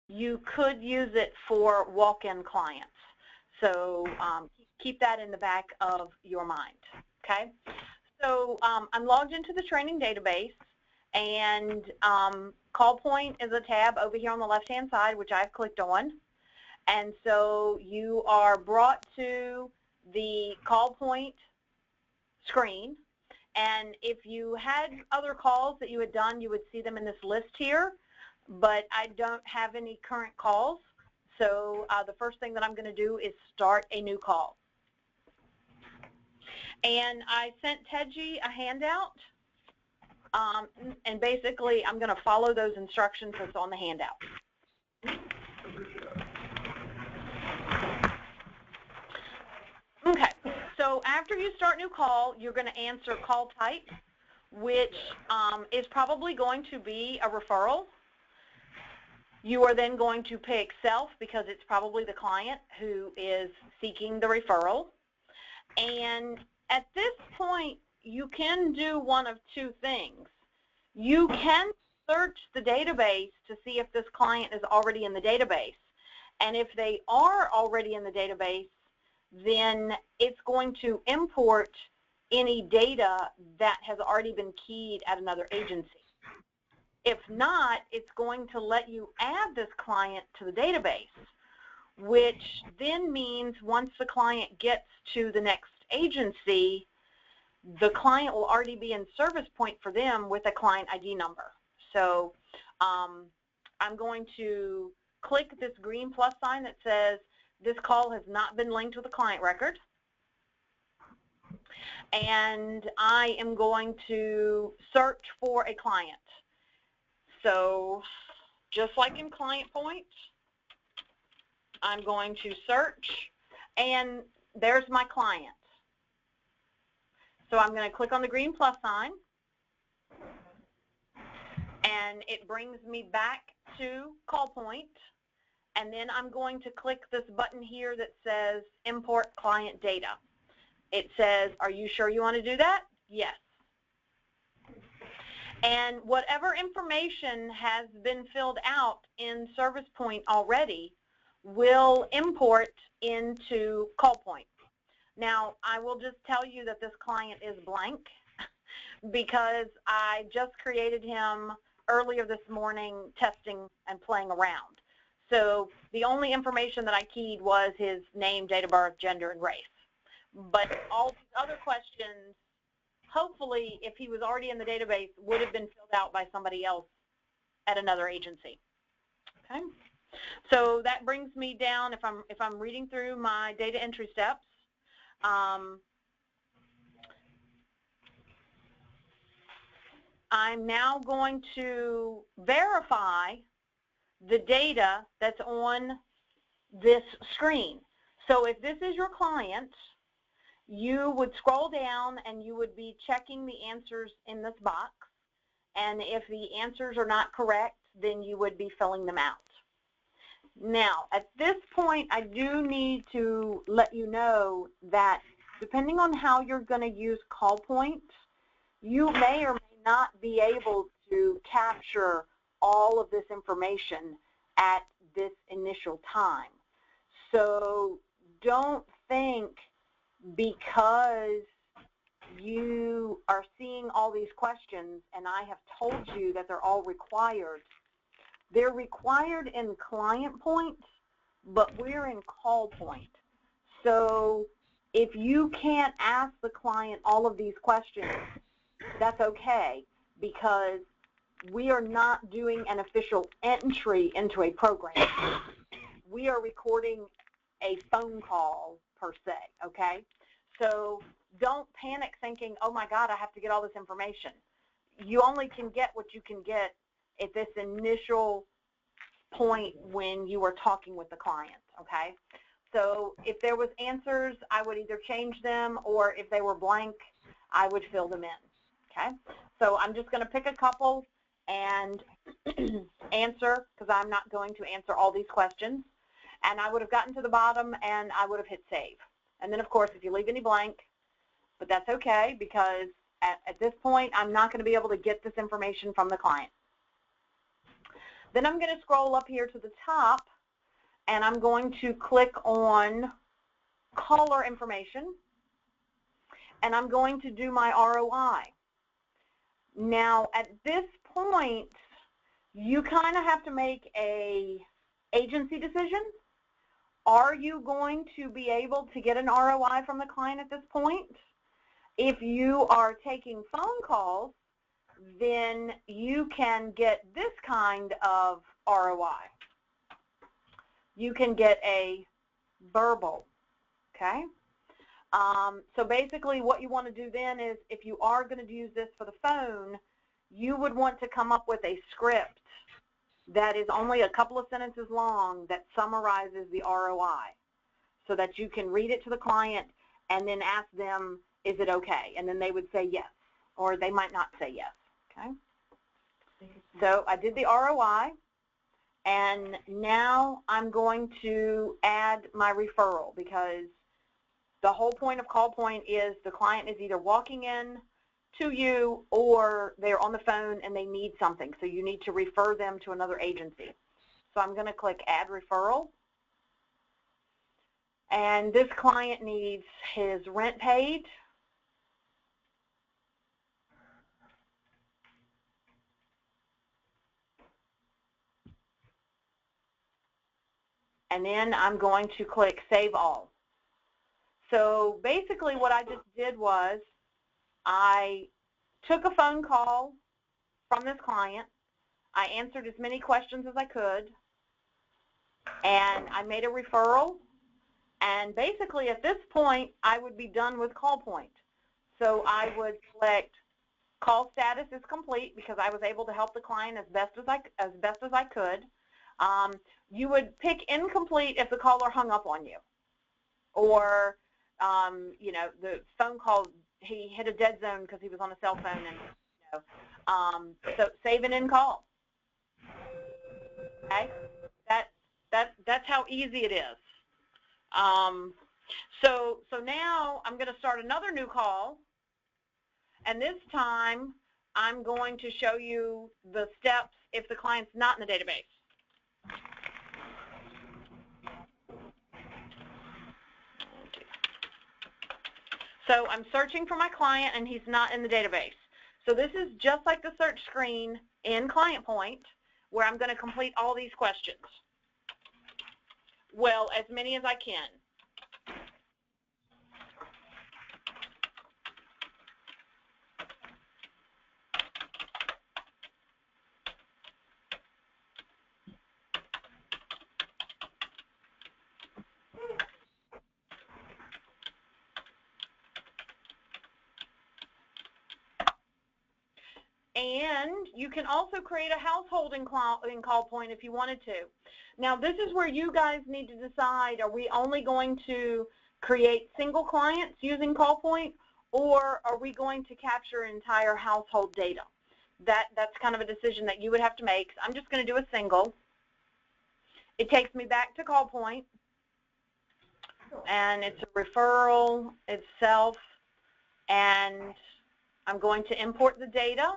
you could use it for walk-in clients. So keep that in the back of your mind, okay? So I'm logged into the training database, and CallPoint is a tab over here on the left-hand side, which I've clicked on. And so you are brought to the CallPoint screen. And if you had other calls that you had done, you would see them in this list here. But I don't have any current calls. So the first thing that I'm going to do is start a new call. And I sent Tedji a handout. And basically, I'm going to follow those instructions that's on the handout. Okay, so after you start new call, you're going to answer call type, which is probably going to be a referral. You are then going to pick self because it's probably the client who is seeking the referral. And at this point, you can do one of two things. You can search the database to see if this client is already in the database. And if they are already in the database, then it's going to import any data that has already been keyed at another agency. If not, it's going to let you add this client to the database, which then means once the client gets to the next agency, the client will already be in service point for them with a client ID number. So I'm going to click this green plus sign that says this call has not been linked with a client record. And I am going to search for a client. So just like in CallPoint, I'm going to search, and there's my client. So I'm going to click on the green plus sign, and it brings me back to CallPoint, and then I'm going to click this button here that says import client data. It says, are you sure you want to do that? Yes. And whatever information has been filled out in Service Point already will import into CallPoint. Now, I will just tell you that this client is blank because I just created him earlier this morning testing and playing around. So the only information that I keyed was his name, date of birth, gender, and race. But all these other questions, hopefully, if he was already in the database, would have been filled out by somebody else at another agency. Okay, so that brings me down. If I'm reading through my data entry steps, I'm now going to verify the data that's on this screen. So if this is your client, you would scroll down and you would be checking the answers in this box. And if the answers are not correct, then you would be filling them out. Now, at this point, I do need to let you know that depending on how you're going to use CallPoint, you may or may not be able to capture all of this information at this initial time. So don't think because you are seeing all these questions and I have told you that they're all required. They're required in ClientPoint, but we're in CallPoint. So if you can't ask the client all of these questions, that's okay, because we are not doing an official entry into a program. We are recording a phone call per se, okay? So don't panic thinking, oh my God, I have to get all this information. You only can get what you can get at this initial point when you are talking with the client, okay? So if there was answers, I would either change them, or if they were blank, I would fill them in, okay? So I'm just going to pick a couple and answer, because I'm not going to answer all these questions. And I would have gotten to the bottom and I would have hit save. And then, of course, if you leave any blank, but that's okay, because at this point, I'm not going to be able to get this information from the client. Then I'm going to scroll up here to the top, and I'm going to click on caller information, and I'm going to do my ROI. Now, at this point, you kind of have to make a agency decision. Are you going to be able to get an ROI from the client at this point? If you are taking phone calls, then you can get this kind of ROI. You can get a verbal, okay? So basically what you want to do then is, if you are going to use this for the phone, you would want to come up with a script that is only a couple of sentences long that summarizes the ROI, so that you can read it to the client and then ask them, is it okay? And then they would say yes, or they might not say yes, okay? So I did the ROI, and now I'm going to add my referral, because the whole point of CallPoint is the client is either walking in to you or they're on the phone and they need something, so you need to refer them to another agency. So I'm going to click Add Referral, and this client needs his rent paid, and then I'm going to click Save All. So basically what I just did was I took a phone call from this client, I answered as many questions as I could, and I made a referral, and basically at this point I would be done with CallPoint. So I would select Call Status is Complete, because I was able to help the client as best as I could. You would pick Incomplete if the caller hung up on you, or you know, the phone call, he hit a dead zone because he was on a cell phone, and you know, so save and end call. Okay, that's how easy it is. So now I'm going to start another new call, and this time I'm going to show you the steps if the client's not in the database. So I'm searching for my client and he's not in the database. So this is just like the search screen in ClientPoint, where I'm going to complete all these questions. Well, as many as I can. And you can also create a household in CallPoint if you wanted to. Now, this is where you guys need to decide, are we only going to create single clients using CallPoint, or are we going to capture entire household data? That's kind of a decision that you would have to make. I'm just going to do a single. It takes me back to CallPoint, and it's a referral itself, and I'm going to import the data.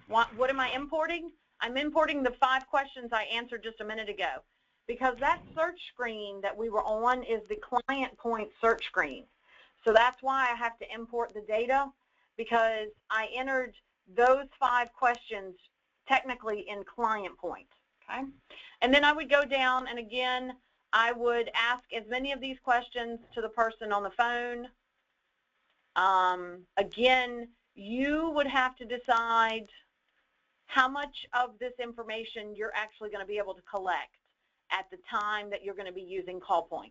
What am I importing? I'm importing the 5 questions I answered just a minute ago, because that search screen that we were on is the ClientPoint search screen. So that's why I have to import the data, because I entered those 5 questions technically in ClientPoint. Okay? And then I would go down, and again, I would ask as many of these questions to the person on the phone. Again, you would have to decide how much of this information you're actually going to be able to collect at the time that you're going to be using CallPoint.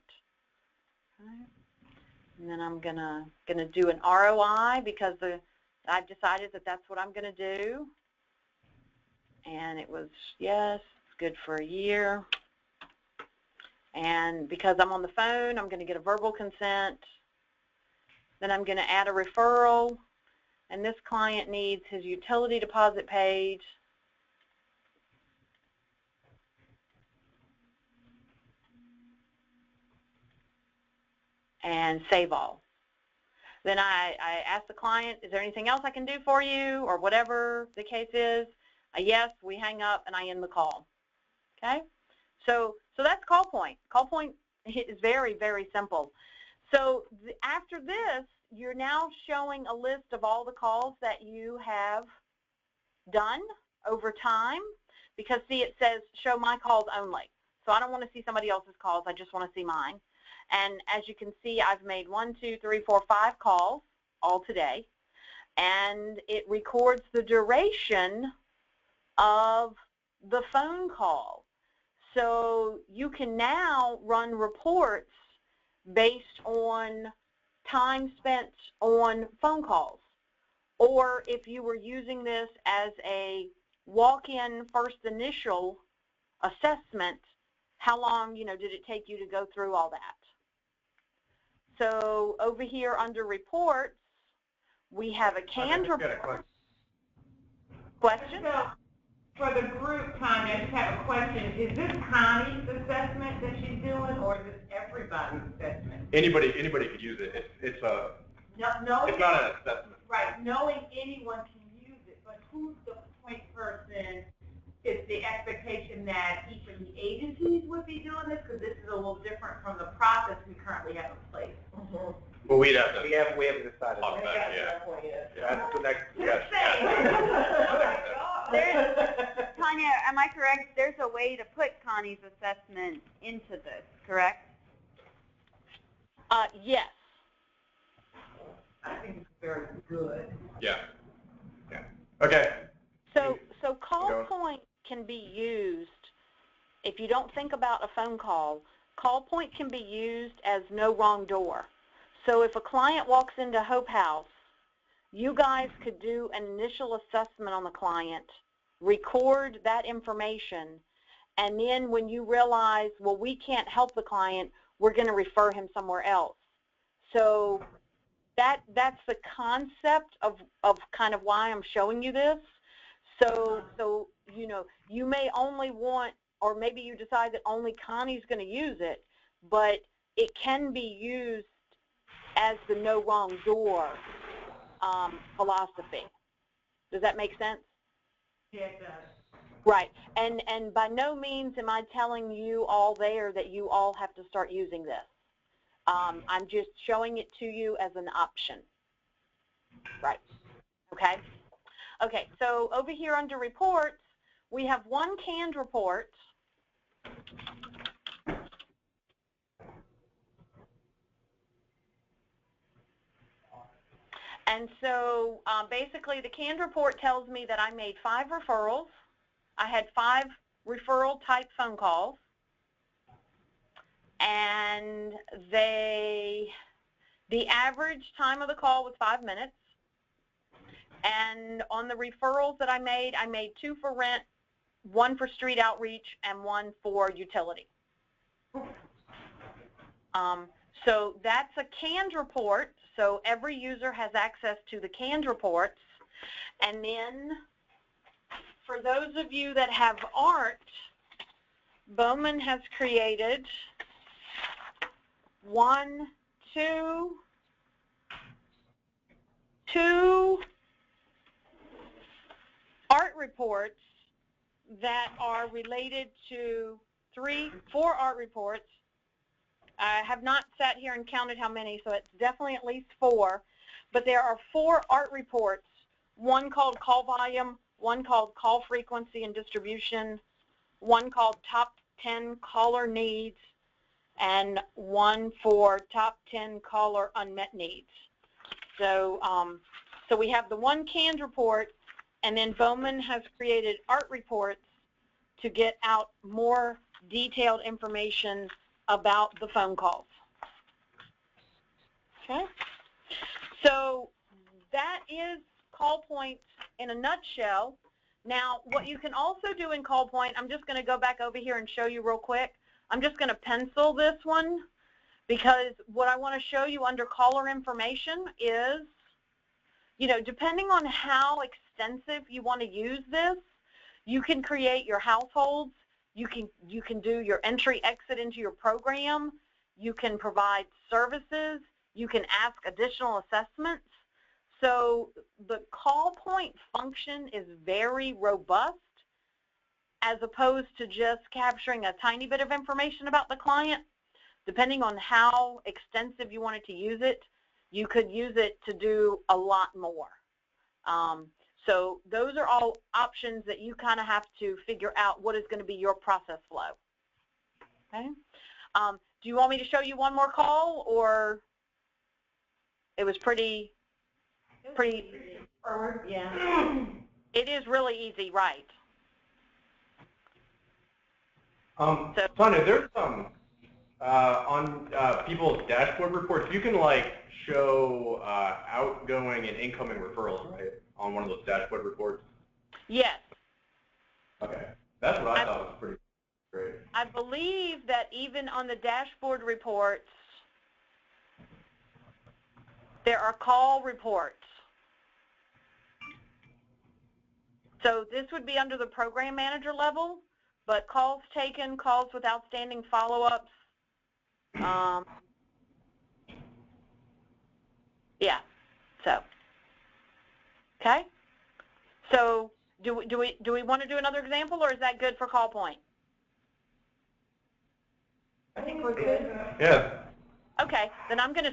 Okay. And then I'm going to do an ROI, because I've decided that that's what I'm going to do. And it was, yes, it's good for a year. And because I'm on the phone, I'm going to get a verbal consent. Then I'm going to add a referral. And this client needs his utility deposit paid. And save all. Then I ask the client, is there anything else I can do for you, or whatever the case is. a yes, we hang up, and I end the call. Okay? So that's CallPoint. CallPoint is very, very simple. So after this, you're now showing a list of all the calls that you have done over time, because see, it says show my calls only. So I don't want to see somebody else's calls, I just want to see mine. And as you can see, I've made 1, 2, 3, 4, 5 calls all today, and it records the duration of the phone call. So you can now run reports based on time spent on phone calls. Or if you were using this as a walk-in first initial assessment, how long, did it take you to go through all that? So over here under reports, we have a canned report. Question? So for the group, Tanya, I just have a question. Is this Connie's assessment that she's doing, or is this everybody's assessment? Anybody could use it. It's not an assessment. Right. Knowing anyone can use it, but who's the point person? Is the expectation that each of the agencies would be doing this? Because this is a little different from the process we currently have in place. Mm-hmm. Well, we'd have to. We haven't decided. Talk about it, yeah. That's the next. Just Tanya, am I correct? There's a way to put Connie's assessment into this, correct? Yes. I think it's very good. Yeah. Yeah. Okay. So CallPoint can be used, if you don't think about a phone call, CallPoint can be used as no wrong door. So if a client walks into Hope House, you guys could do an initial assessment on the client, record that information, and then when you realize, well, we can't help the client, we're going to refer him somewhere else. So that's the concept of kind of why I'm showing you this. So you may only want, or maybe you decide that only Connie's going to use it, but it can be used as the no wrong door philosophy. Does that make sense? Yeah, it does. Right. And by no means am I telling you all there that you all have to start using this. I'm just showing it to you as an option. Right. Okay. Okay, so over here under reports, we have one canned report. And so basically the canned report tells me that I made 5 referrals. I had 5 referral type phone calls. And the average time of the call was 5 minutes. And on the referrals that I made 2 for rent, 1 for street outreach, and 1 for utility. So that's a canned report. So every user has access to the canned reports. And then for those of you that have ART, Bowman has created 2 ART reports that are related to 4 ART reports. I have not sat here and counted how many, so it's definitely at least 4. But there are 4 ART reports, one called call volume, one called call frequency and distribution, one called top 10 caller needs, and one for top 10 caller unmet needs. So, so we have the one canned report, and then Bowman has created ART reports to get out more detailed information about the phone calls. Okay? So that is CallPoint in a nutshell. Now, what you can also do in CallPoint, I'm just going to go back over here and show you real quick. I'm just going to pencil this one because what I want to show you under caller information is, depending on how extensive you want to use this, you can create your households, you can do your entry exit into your program, you can provide services, you can ask additional assessments. So the CallPoint function is very robust, as opposed to just capturing a tiny bit of information about the client. Depending on how extensive you wanted to use it, you could use it to do a lot more. So those are all options that you kind of have to figure out what is going to be your process flow. Okay. Do you want me to show you one more call, or it was pretty? Yeah. It is really easy, right? Tanya, there's some on people's dashboard reports, you can like show outgoing and incoming referrals, right, on one of those dashboard reports? Yes. Okay, that's what I thought was pretty great. I believe that even on the dashboard reports, there are call reports. So this would be under the program manager level, but calls taken, calls with outstanding follow-ups. Yeah. So. Okay. So do we want to do another example, or is that good for CallPoint? I think we're good. Yeah. Okay. Then I'm going to